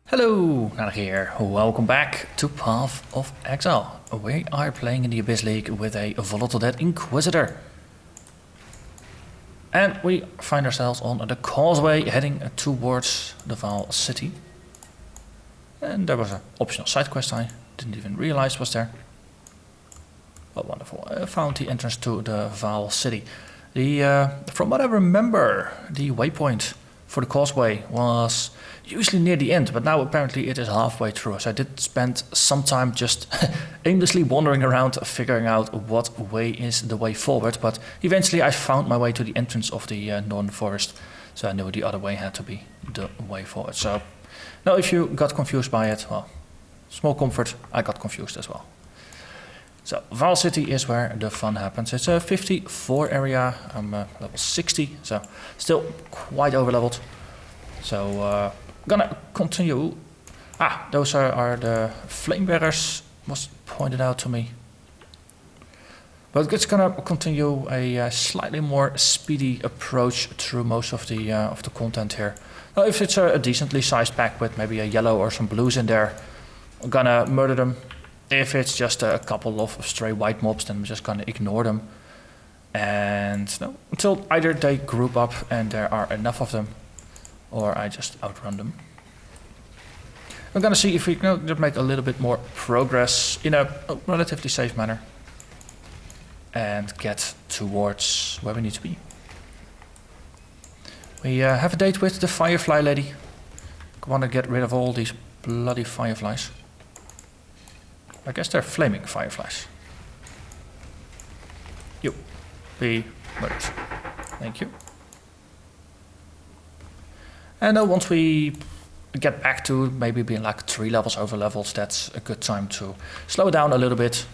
Hello, Narnach here. Welcome back to Path of Exile. We are playing in the Abyss League with a Volatile Dead Inquisitor. And we find ourselves on the causeway heading towards the Val City. And there was an optional side quest I didn't even realize was there. Oh, wonderful. I found the entrance to the Val City. From what I remember, the waypoint for the causeway was usually near the end, but now apparently it is halfway through. So I did spend some time just aimlessly wandering around, figuring out what way is the way forward. But eventually I found my way to the entrance of the Northern Forest, so I knew the other way had to be the way forward. So now if you got confused by it, well, small comfort, I got confused as well. So Val City is where the fun happens. It's a 54 area, I'm level 60, so still quite over leveled. So gonna continue. Those are the flame bearers, was pointed out to me. But it's gonna continue a slightly more speedy approach through most of the content here. Now, if it's a decently sized pack with maybe a yellow or some blues in there, I'm gonna murder them. If it's just a couple of stray white mobs, then I'm just gonna ignore them. And until either they group up and there are enough of them, or I just outrun them. I'm gonna see if we can make a little bit more progress in a relatively safe manner and get towards where we need to be. We have a date with the Firefly Lady. I want to get rid of all these bloody fireflies. I guess they're flaming fireflies. You be murdered. Thank you. And once we get back to maybe being like 3 levels over levels, that's a good time to slow down a little bit.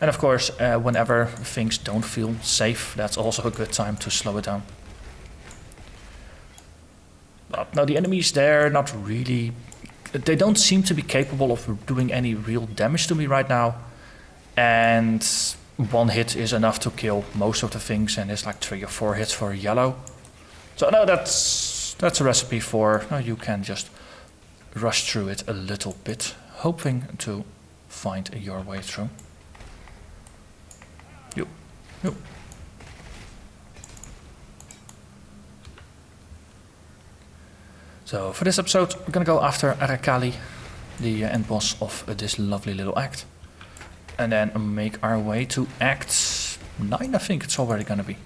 And of course, whenever things don't feel safe, that's also a good time to slow it down. But no, the enemies there, not really. They don't seem to be capable of doing any real damage to me right now. And 1 hit is enough to kill most of the things, and it's like 3 or 4 hits for a yellow. So no, that's a recipe for you can just rush through it a little bit, hoping to find your way through. You. So for this episode, we're gonna go after Araakali, the end boss of this lovely little act, and then make our way to Act 9. I think it's already gonna be.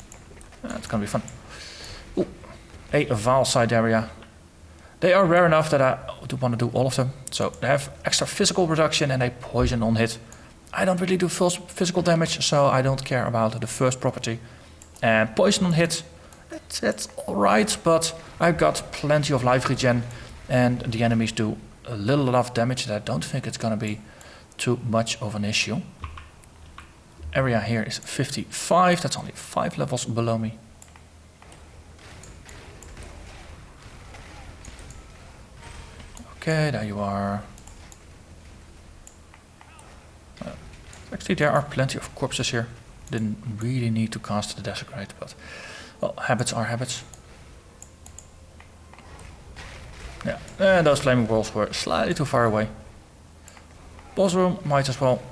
It's gonna be fun. Ooh, a Val side area. They are rare enough that I do want to do all of them. So they have extra physical reduction and a poison on hit. I don't really do physical damage, so I don't care about the first property. And poison on hit, it's alright, but I've got plenty of life regen, and the enemies do a little enough damage that I don't think it's gonna be too much of an issue. Area here is 55, that's only 5 levels below me. Okay, there you are. Actually, there are plenty of corpses here. Didn't really need to cast the Desecrate, but well, habits are habits. Yeah, and those flaming walls were slightly too far away. Boss room, might as well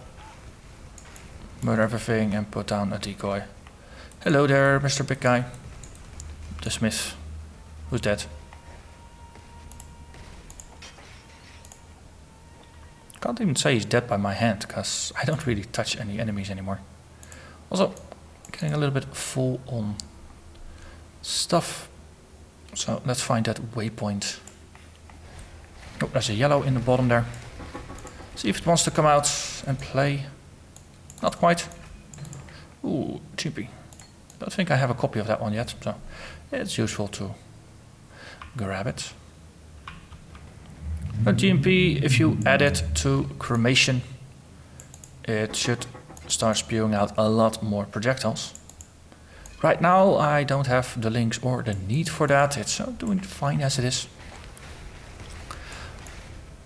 murder everything and put down a decoy. Hello there, Mr. Big Guy. The Smith, who's dead. Can't even say he's dead by my hand, because I don't really touch any enemies anymore. Also, getting a little bit full on stuff. So let's find that waypoint. Oh, there's a yellow in the bottom there. See if it wants to come out and play. Not quite. Ooh, cheapy. Don't think I have a copy of that one yet, so it's useful to grab it. A GMP, if you add it to Cremation, it should start spewing out a lot more projectiles. Right now I don't have the links or the need for that, it's doing fine as it is.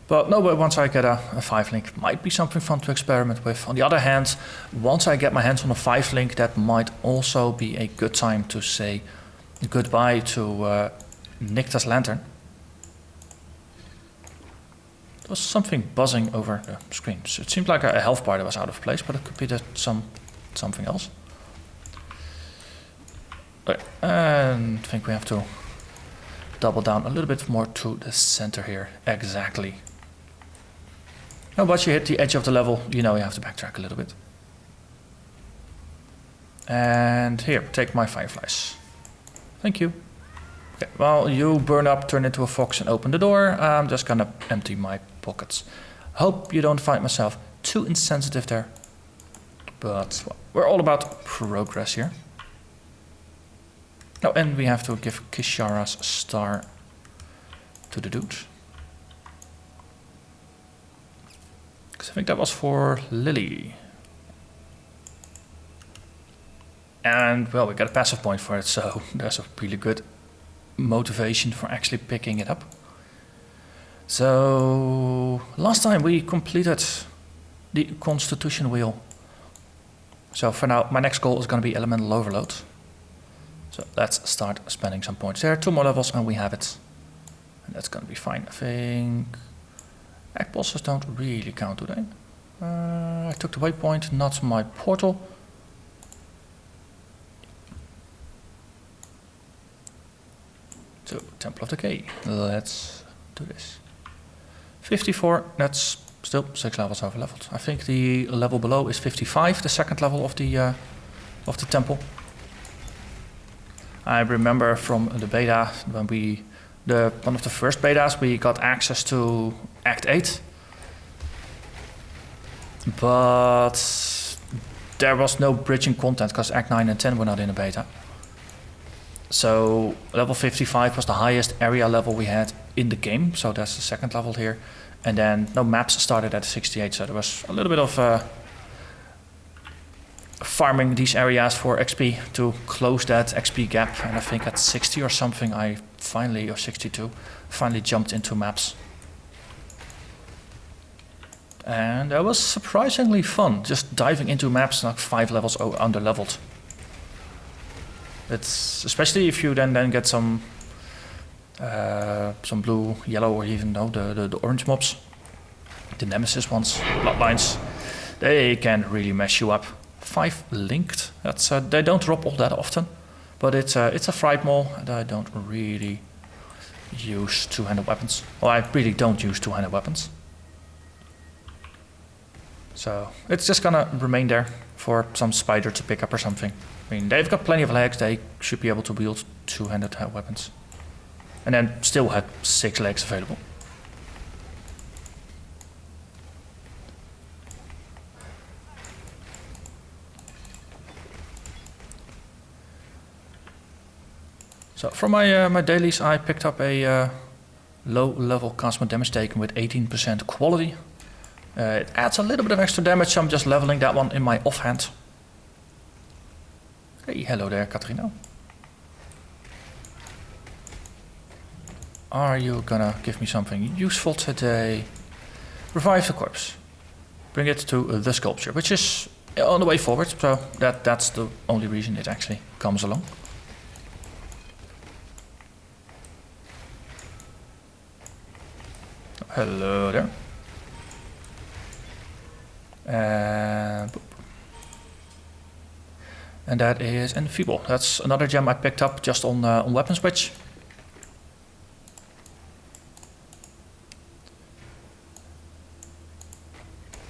But no, but once I get a 5-link, might be something fun to experiment with. On the other hand, once I get my hands on a 5-link, that might also be a good time to say goodbye to Nycta's Lantern. There was something buzzing over the screen. So it seemed like a health bar that was out of place, but it could be that something else. Okay, and I think we have to double down a little bit more to the center here. Exactly. Now once you hit the edge of the level, you know you have to backtrack a little bit. And here, take my fireflies. Thank you. Okay, well, you burn up, turn into a fox and open the door. I'm just gonna empty my pockets. Hope you don't find myself too insensitive there. But well, we're all about progress here. Oh, and we have to give Kishara's star to the dude. Because I think that was for Lily. And well, we got a passive point for it, so there's a really good motivation for actually picking it up. So last time we completed the Constitution wheel. So for now, my next goal is going to be Elemental Overload. So let's start spending some points there. 2 more levels and we have it. And that's going to be fine, I think. Egg bosses don't really count, do they? I took the waypoint, not my portal. So, Temple of Decay. Let's do this. 54, that's still 6 levels over leveled. I think the level below is 55, the second level of the temple. I remember from the beta when one of the first betas we got access to Act 8. But there was no bridging content because Act 9 and 10 were not in the beta. So level 55 was the highest area level we had in the game, so that's the second level here. And then no maps started at 68, so there was a little bit of farming these areas for XP to close that XP gap. And I think at 60 or something I finally, or 62, finally jumped into maps. And that was surprisingly fun, just diving into maps like 5 levels under leveled. It's especially if you then get some blue, yellow, or even the orange mobs, the nemesis ones, bloodlines. They can really mess you up. 5 linked. That's they don't drop all that often, but it's a fright maul, and I don't really use two-handed weapons. Well, I really don't use two-handed weapons. So it's just gonna remain there for some spider to pick up or something. I mean, they've got plenty of legs, they should be able to wield two-handed weapons. And then still have 6 legs available. So for my dailies, I picked up a low-level cosmic damage taken with 18% quality. It adds a little bit of extra damage, so I'm just leveling that one in my offhand. Hey, hello there, Katrina. Are you gonna give me something useful today? Revive the corpse. Bring it to the sculpture, which is on the way forward, so that's the only reason it actually comes along. Hello there. And that is Enfeeble. That's another gem I picked up just on weapon switch.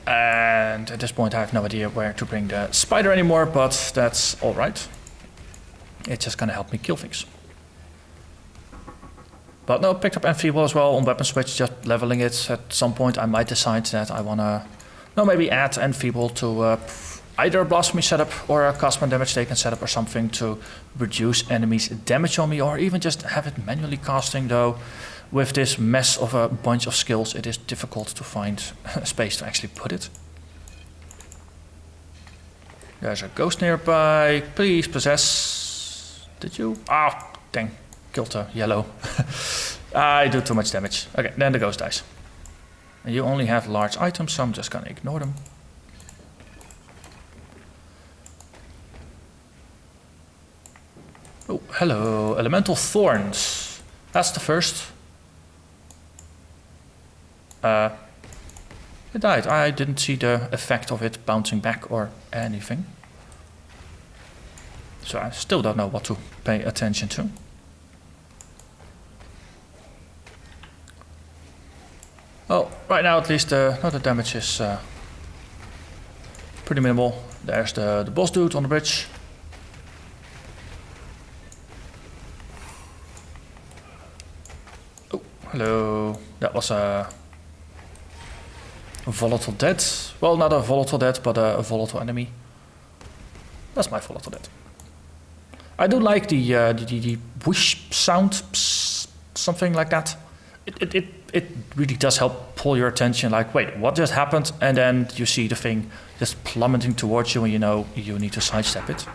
And at this point I have no idea where to bring the spider anymore, but that's alright. It's just gonna help me kill things. But no, picked up Enfeeble as well on weapon switch, just leveling it. At some point I might decide that I wanna maybe add Enfeeble to either a Blasphemy setup or a Cosmic Damage Taken setup or something to reduce enemies' damage on me, or even just have it manually casting, though with this mess of a bunch of skills it is difficult to find space to actually put it. There's a ghost nearby, please possess. Did you? Ah, dang, killed a yellow. I do too much damage. Okay, then the ghost dies. And you only have large items, so I'm just gonna ignore them. Oh, hello, Elemental Thorns. That's the first. It died. I didn't see the effect of it bouncing back or anything. So I still don't know what to pay attention to. Well, right now at least the damage is pretty minimal. There's the boss dude on the bridge. Oh, hello. That was a Volatile Dead. Well, not a Volatile Dead, but a volatile enemy. That's my Volatile Dead. I do like the whoosh sound, something like that. It really does help pull your attention, like, wait, what just happened? And then you see the thing just plummeting towards you and you know you need to sidestep it.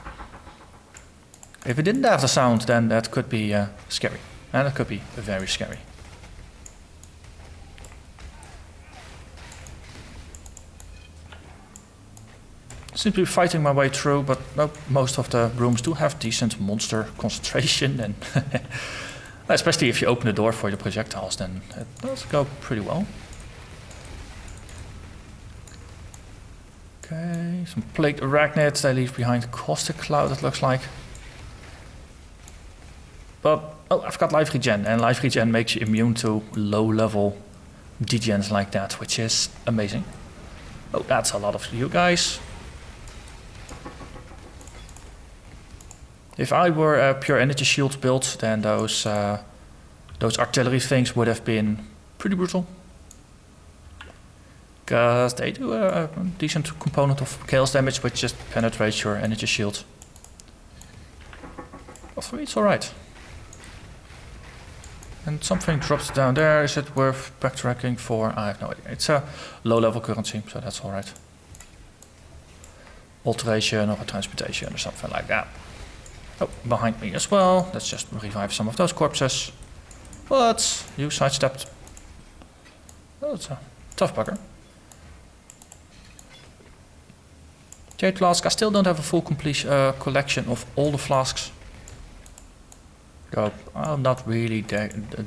If it didn't have the sound, then that could be scary. And it could be very scary. Simply fighting my way through, but nope, most of the rooms do have decent monster concentration, and especially if you open the door for your projectiles, then it does go pretty well. Okay, some plagued arachnids. They leave behind caustic cloud, it looks like. But oh, I've got life regen, and life regen makes you immune to low-level degens like that, which is amazing. Oh, that's a lot of you guys. If I were a pure energy shield build, then those artillery things would have been pretty brutal. Because they do a decent component of chaos damage, which just penetrates your energy shield. But for me, it's alright. And something drops down there. Is it worth backtracking for? I have no idea. It's a low-level currency, so that's alright. Alteration or a transmutation or something like that. Oh, behind me as well. Let's just revive some of those corpses. But you sidestepped. Oh, it's a tough bugger. Jade flask. I still don't have a full complete collection of all the flasks. So I'm not really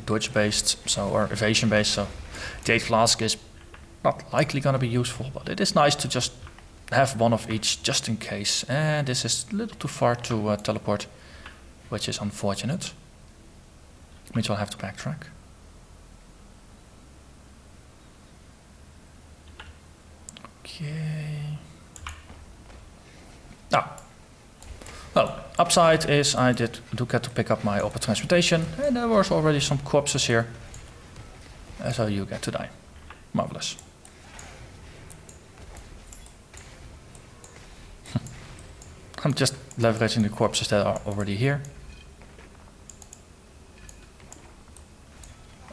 dodge based, so or evasion based. So Jade flask is not likely going to be useful, but it is nice to just have one of each just in case. And this is a little too far to teleport, which is unfortunate. Means I'll have to backtrack. Okay. Now, well, upside is I do get to pick up my Opera Transmutation, and there was already some corpses here. So you get to die. Marvelous. I'm just leveraging the corpses that are already here.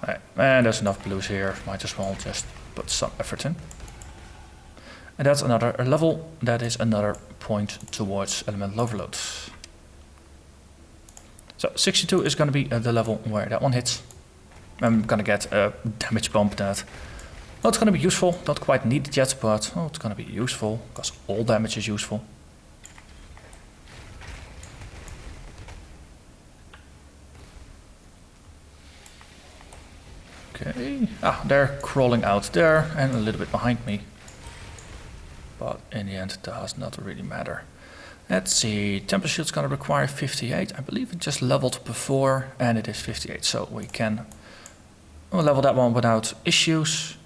Right. And there's enough blues here, might as well just put some effort in. And that's another level, that is another point towards Elemental Overload. So 62 is going to be the level where that one hits. I'm going to get a damage bump that, well, it's going to be useful, not quite needed yet, but oh, it's going to be useful, because all damage is useful. Okay, they're crawling out there and a little bit behind me. But in the end, it does not really matter. Let's see, Templar Shield's gonna require 58. I believe it just leveled before, and it is 58. So we can level that one without issues.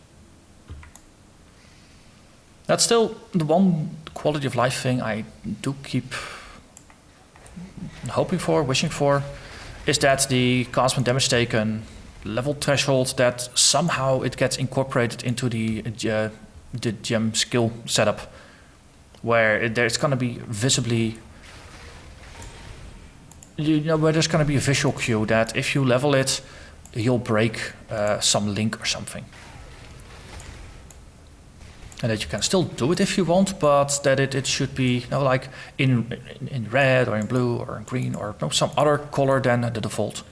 That's still the one quality of life thing I do keep hoping for, wishing for, is that the castman damage taken level threshold, that somehow it gets incorporated into the gem skill setup, where there's going to be visibly, where there's going to be a visual cue that if you level it, you'll break some link or something. And that you can still do it if you want, but that it should be like in red or in blue or in green or some other color than the default.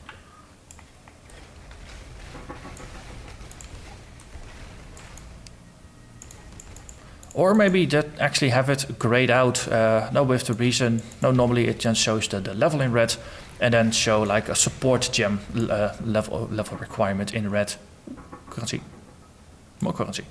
Or maybe that actually have it grayed out, with the reason. Normally it just shows the level in red, and then show like a support gem level requirement in red. Currency. More currency.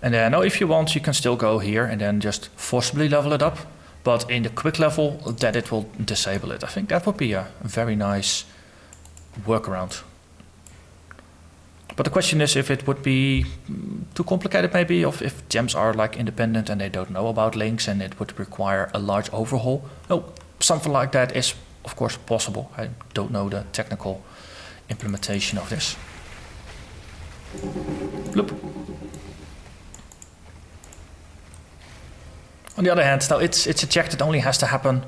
And then, if you want, you can still go here and then just forcibly level it up. But in the quick level, that it will disable it. I think that would be a very nice workaround. But the question is if it would be too complicated maybe, or if gems are like independent and they don't know about links and it would require a large overhaul. No, something like that is of course possible. I don't know the technical implementation of this. Bloop. On the other hand, now it's a check that only has to happen,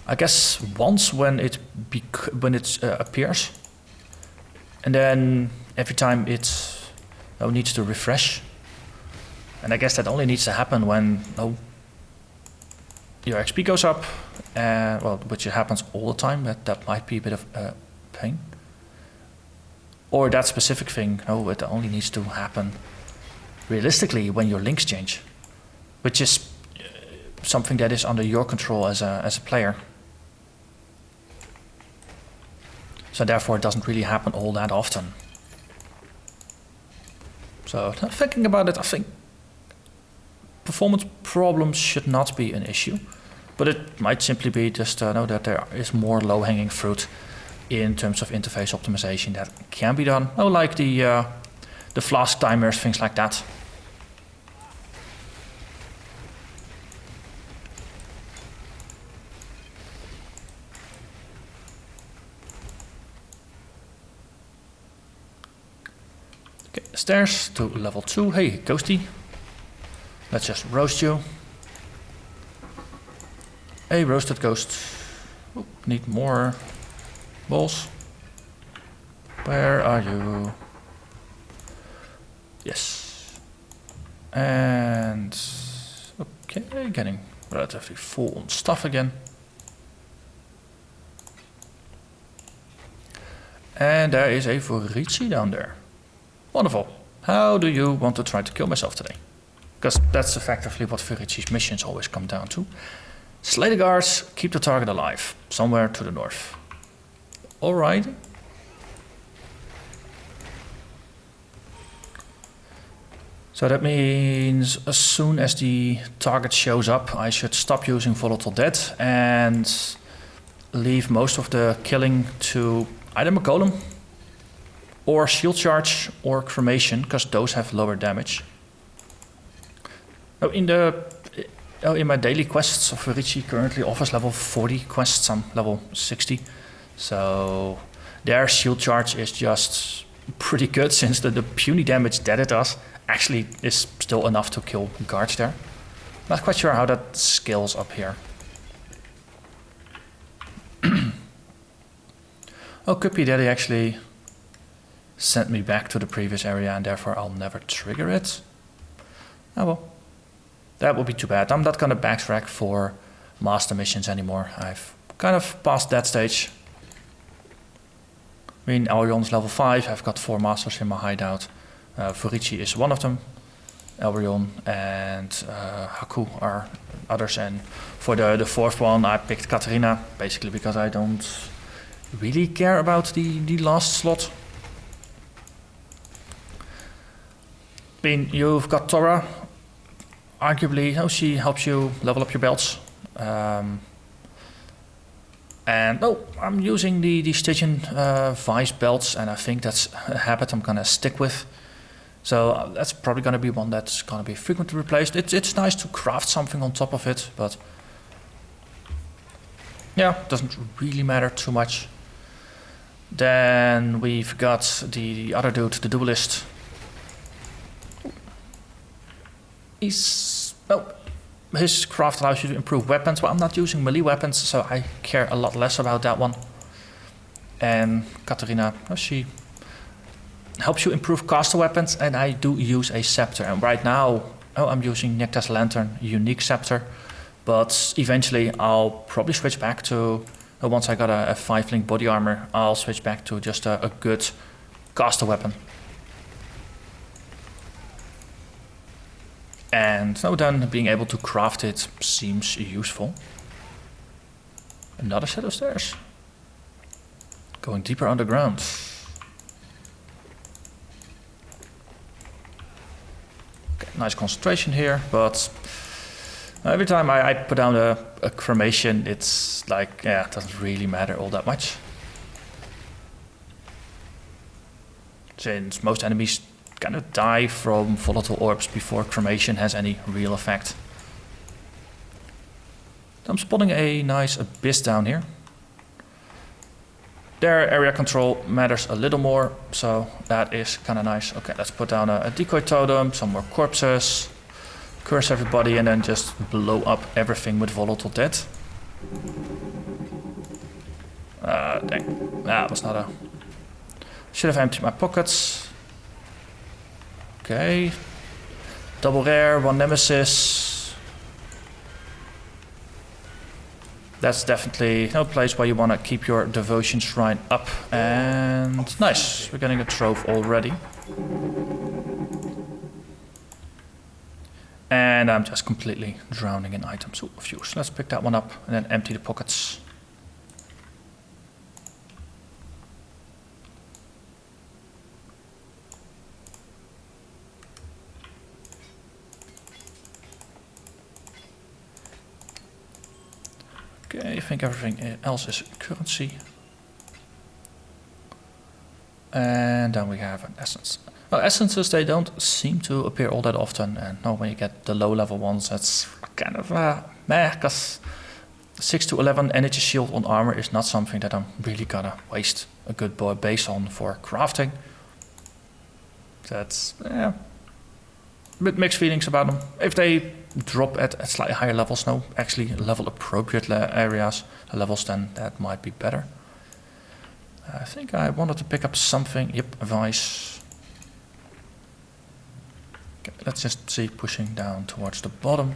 I guess, once when it appears, and then every time it needs to refresh. And I guess that only needs to happen when your XP goes up, well, which happens all the time. That might be a bit of a pain. Or that specific thing, it only needs to happen realistically when your links change, which is something that is under your control as a player. So therefore it doesn't really happen all that often. So thinking about it, I think performance problems should not be an issue, but it might simply be just know that there is more low-hanging fruit in terms of interface optimization that can be done. Like the flask timers, things like that. Okay, stairs to level 2. Hey, Ghosty. Let's just roast you. A roasted ghost. Oh, need more balls. Where are you? Yes. And okay, getting relatively full on stuff again. And there is a Vorici down there. Wonderful. How do you want to try to kill myself today? Because that's effectively what Vorici's missions always come down to. Slay the guards, keep the target alive, somewhere to the north. Alright. So that means as soon as the target shows up, I should stop using Volatile Dead and leave most of the killing to either my golem or shield charge or cremation, because those have lower damage. Now in my daily quests, Vorici currently offers level 40 quests. I'm level 60, so their shield charge is just pretty good, since the puny damage that it does actually is still enough to kill guards there. Not quite sure how that scales up here. Could be that he actually sent me back to the previous area and therefore I'll never trigger it. Oh well. That would be too bad. I'm not gonna backtrack for master missions anymore. I've kind of passed that stage. I mean, Elrion's level 5, I've got 4 masters in my hideout. Vorici is one of them. Elrion and Haku are others, and for the fourth one I picked Katarina, basically because I don't really care about the last slot. I mean, you've got Tora. Arguably, she helps you level up your belts. And I'm using the Stygian Vice belts, and I think that's a habit I'm gonna stick with. So that's probably gonna be one that's gonna be frequently replaced. It's nice to craft something on top of it, but yeah, doesn't really matter too much. Then we've got the other dude, the duelist. His craft allows you to improve weapons. Well, I'm not using melee weapons, so I care a lot less about that one. And Katarina, she helps you improve caster weapons, and I do use a scepter. And right now, I'm using Nycta's Lantern, unique scepter. But eventually, I'll probably switch back to, once I got a 5-link body armor, I'll switch back to just a good caster weapon. And then being able to craft it seems useful. Another set of stairs. Going deeper underground. Okay, nice concentration here, but every time I put down a cremation, it's like, yeah, it doesn't really matter all that much. Since most enemies kind of die from volatile orbs before cremation has any real effect. I'm spotting a nice abyss down here. Their area control matters a little more, so that is kind of nice. Okay, let's put down a decoy totem, some more corpses, curse everybody, and then just blow up everything with Volatile Dead. Dang, that was not a... Should have emptied my pockets. Okay, double rare, one nemesis. That's definitely no place where you want to keep your devotion shrine up. And nice, we're getting a trove already. And I'm just completely drowning in items of use. Let's pick that one up and then empty the pockets. Okay, I think everything else is currency. And then we have an essence. Well, essences, they don't seem to appear all that often. And now when you get the low level ones, that's kind of meh, because 6 to 11 energy shield on armor is not something that I'm really gonna waste a good base on for crafting. That's, yeah, a bit mixed feelings about them. If they drop at slightly higher levels, no, actually level appropriate levels, then that might be better. I think I wanted to pick up something. Yep, vice. Okay, let's just see, pushing down towards the bottom.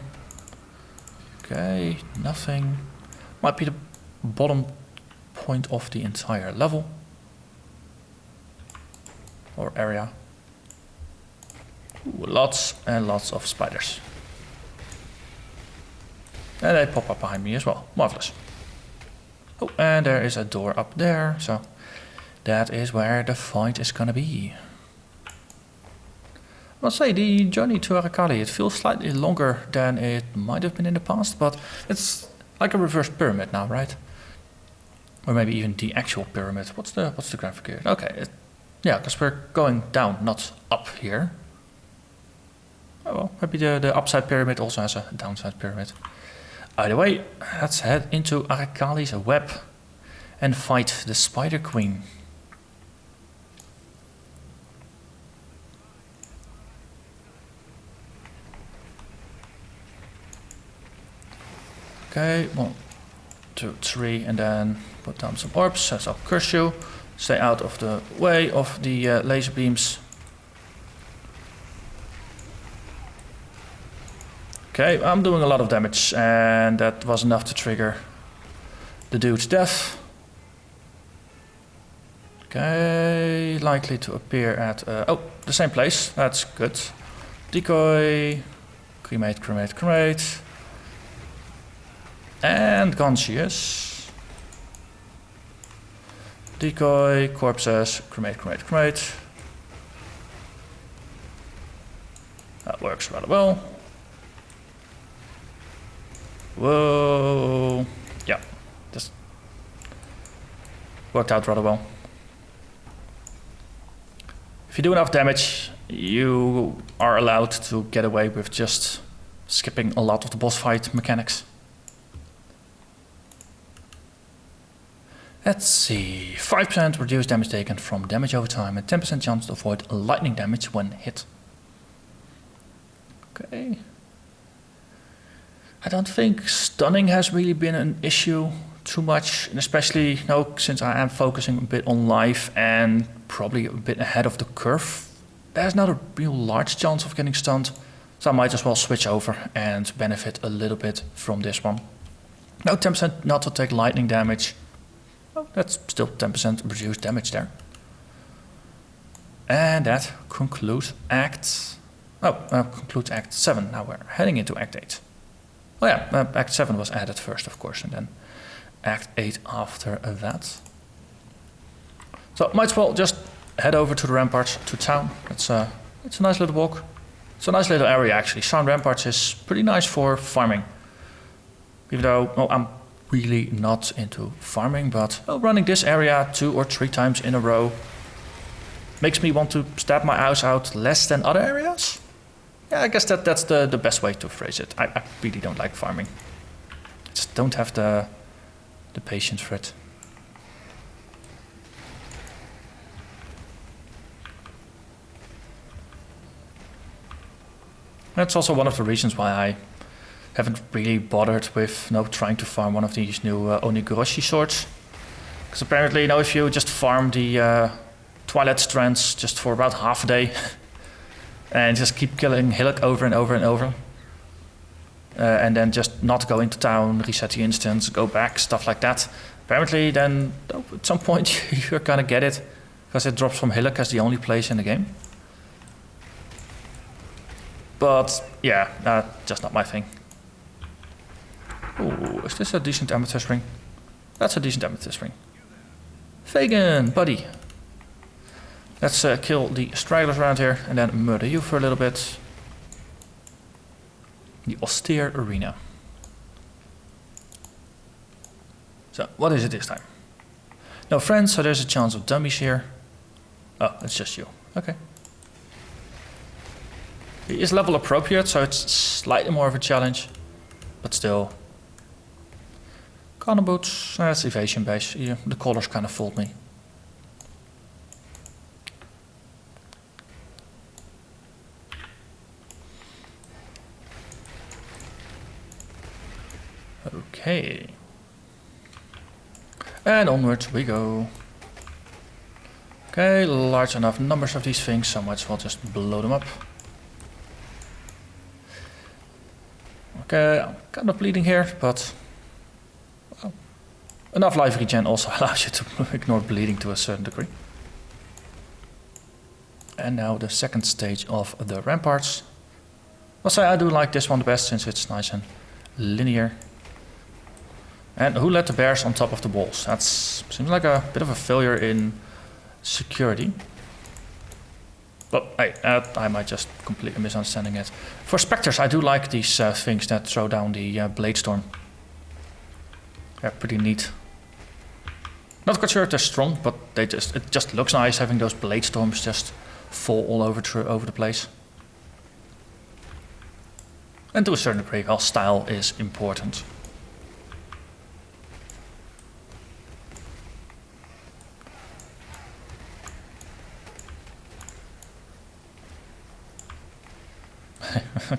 Okay, nothing. Might be the bottom point of the entire level or area. Ooh, lots and lots of spiders. And they pop up behind me as well. Marvelous. Oh, and there is a door up there, so that is where the fight is gonna be. I must say, the journey to Araakali, it feels slightly longer than it might have been in the past, but it's like a reverse pyramid now, right? Or maybe even the actual pyramid. What's the graphic here? Okay, yeah, because we're going down, not up here. Oh well, maybe the upside pyramid also has a downside pyramid. Either way, let's head into Araakali's web and fight the Spider Queen. Okay, 1, 2, 3, and then put down some orbs as I'll curse you. Stay out of the way of the laser beams. Okay, I'm doing a lot of damage, and that was enough to trigger the dude's death. Okay, likely to appear at, oh, the same place, that's good. Decoy, cremate, cremate, cremate. And conscious. Decoy, corpses, cremate, cremate, cremate. That works rather well. Whoa, yeah, just worked out rather well. If you do enough damage, you are allowed to get away with just skipping a lot of the boss fight mechanics. Let's see, 5% reduced damage taken from damage over time and 10% chance to avoid lightning damage when hit. Okay. I don't think stunning has really been an issue too much, and especially since I am focusing a bit on life and probably a bit ahead of the curve. There's not a real large chance of getting stunned, so I might as well switch over and benefit a little bit from this one. No, 10% not to take lightning damage. Oh, that's still 10% reduced damage there. And that concludes concludes Act 7. Now we're heading into Act 8. Oh yeah, Act 7 was added first, of course, and then Act 8 after that. So might as well just head over to the ramparts, to town. It's a nice little walk. It's a nice little area actually. Sound Ramparts is pretty nice for farming. Even though I'm really not into farming, but running this area 2 or 3 times in a row makes me want to stab my house out less than other areas. Yeah, I guess that's the best way to phrase it. I really don't like farming. I just don't have the patience for it. That's also one of the reasons why I haven't really bothered with trying to farm one of these new Onigoroshi swords. Because apparently, if you just farm the Twilight Strands just for about half a day and just keep killing Hillock over and over and over, and then just not go into town, reset the instance, go back, stuff like that, apparently then at some point you're gonna get it, because it drops from Hillock as the only place in the game. But yeah, just not my thing. Ooh, is this a decent amethyst ring? That's a decent amethyst ring. Fagin, buddy. Let's kill the stragglers around here and then murder you for a little bit. The austere arena. So, what is it this time? No friends, so there's a chance of dummies here. Oh, it's just you. Okay. He is level appropriate, so it's slightly more of a challenge. But still. Cannon boots, that's evasion base. Yeah, the colors kind of fooled me. Okay. And onwards we go. Okay, large enough numbers of these things, so might as well just blow them up. Okay, I'm kind of bleeding here, but well, enough life regen also allows you to ignore bleeding to a certain degree. And now the second stage of the ramparts. I'll say I do like this one the best since it's nice and linear. And who let the bears on top of the walls? That seems like a bit of a failure in security. But hey, I might just completely misunderstanding it. For specters, I do like these things that throw down the blade storm. They're pretty neat. Not quite sure if they're strong, but it just looks nice having those blade storms just fall all over the place. And to a certain degree, well, style is important.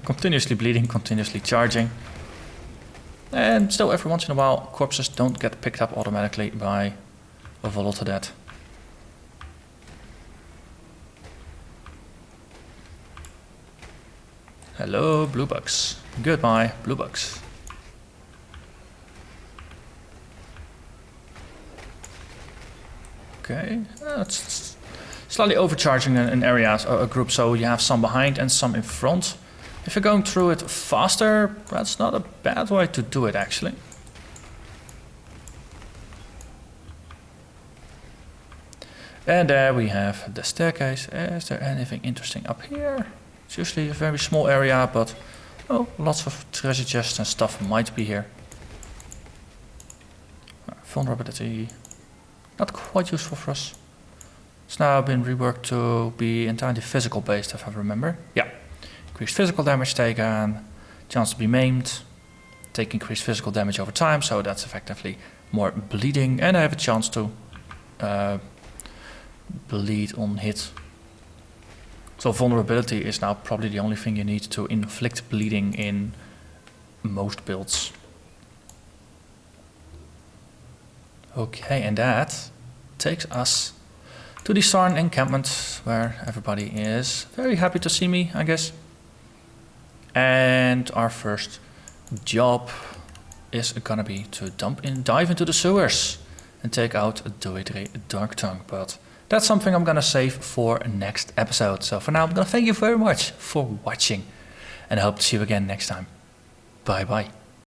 Continuously bleeding, continuously charging. And still every once in a while corpses don't get picked up automatically by a Volatile Dead. Hello blue bugs. Goodbye blue bugs. Okay, that's slightly overcharging an area, a group, so you have some behind and some in front. If you're going through it faster, that's not a bad way to do it actually. And there we have the staircase. Is there anything interesting up here? It's usually a very small area, but lots of treasure chests and stuff might be here. Vulnerability, not quite useful for us. It's now been reworked to be entirely physical based, if I remember. Yeah. Increased physical damage taken, chance to be maimed, take increased physical damage over time, so that's effectively more bleeding, and I have a chance to bleed on hit. So vulnerability is now probably the only thing you need to inflict bleeding in most builds. Okay, and that takes us to the Sarn encampment, where everybody is very happy to see me, I guess. And our first job is gonna be to dive into the sewers and take out a Doydre Dark Tongue. But that's something I'm gonna save for next episode. So for now, I'm gonna thank you very much for watching, and I hope to see you again next time. Bye bye.